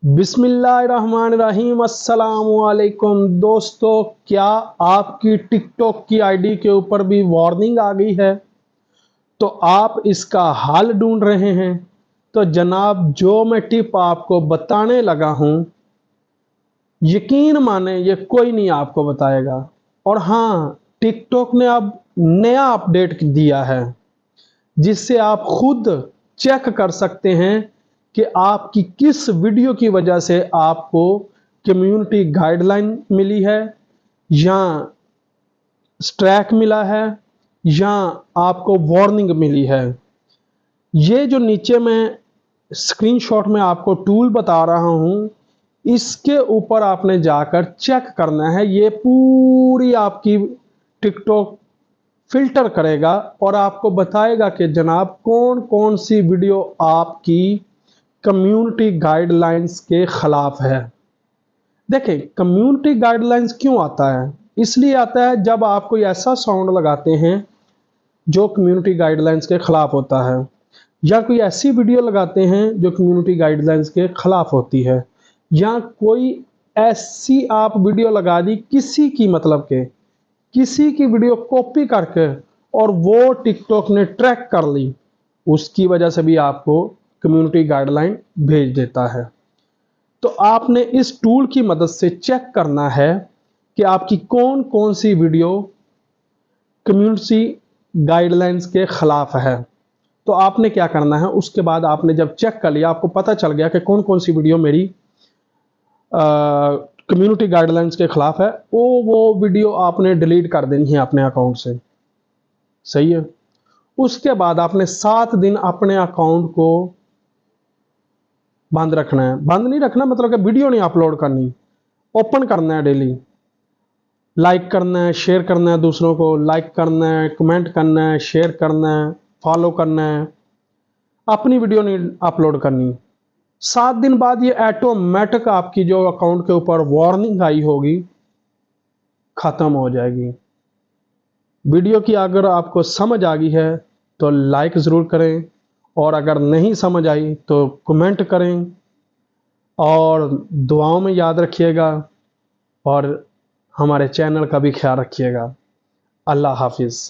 बिस्मिल्लाहिर्रहमानिर्रहीम। अस्सलाम वालेकुम दोस्तों, क्या आपकी टिकटॉक की आईडी के ऊपर भी वार्निंग आ गई है तो आप इसका हल ढूंढ रहे हैं? तो जनाब, जो मैं टिप आपको बताने लगा हूं, यकीन माने ये कोई नहीं आपको बताएगा। और हाँ, टिकटॉक ने अब नया अपडेट दिया है जिससे आप खुद चेक कर सकते हैं कि आपकी किस वीडियो की वजह से आपको कम्युनिटी गाइडलाइन मिली है, या स्ट्राइक मिला है, या आपको वार्निंग मिली है। ये जो नीचे मैं स्क्रीनशॉट में आपको टूल बता रहा हूं, इसके ऊपर आपने जाकर चेक करना है। ये पूरी आपकी टिकटॉक फिल्टर करेगा और आपको बताएगा कि जनाब कौन कौन सी वीडियो आपकी कम्युनिटी गाइडलाइंस के खिलाफ है। देखें, कम्युनिटी गाइडलाइंस क्यों आता है? इसलिए आता है जब आप कोई ऐसा साउंड लगाते हैं जो कम्युनिटी गाइडलाइंस के खिलाफ होता है, या कोई ऐसी वीडियो लगाते हैं जो कम्युनिटी गाइडलाइंस के खिलाफ होती है, या कोई ऐसी आप वीडियो लगा दी किसी की, मतलब के किसी की वीडियो कॉपी करके और वो टिकटॉक ने ट्रैक कर ली, उसकी वजह से भी आपको कम्युनिटी गाइडलाइन भेज देता है। तो आपने इस टूल की मदद से चेक करना है कि आपकी कौन कौन सी वीडियो कम्युनिटी गाइडलाइंस के खिलाफ है। तो आपने क्या करना है, उसके बाद आपने जब चेक कर लिया, आपको पता चल गया कि कौन कौन सी वीडियो मेरी कम्युनिटी गाइडलाइंस के खिलाफ है, वो वीडियो आपने डिलीट कर देनी है अपने अकाउंट से। सही है। उसके बाद आपने 7 दिन अपने अकाउंट को बंद रखना है। बंद नहीं रखना मतलब कि वीडियो नहीं अपलोड करनी, ओपन करना है डेली। लाइक करना है, शेयर करना है, दूसरों को लाइक करना है, कमेंट करना है, शेयर करना है, फॉलो करना है। अपनी वीडियो नहीं अपलोड करनी। 7 दिन बाद ये ऑटोमेटिक आपकी जो अकाउंट के ऊपर वार्निंग आई होगी खत्म हो जाएगी। वीडियो की अगर आपको समझ आ गई है तो लाइक ज़रूर करें, और अगर नहीं समझ आई तो कमेंट करें, और दुआओं में याद रखिएगा, और हमारे चैनल का भी ख्याल रखिएगा। अल्लाह हाफिज़।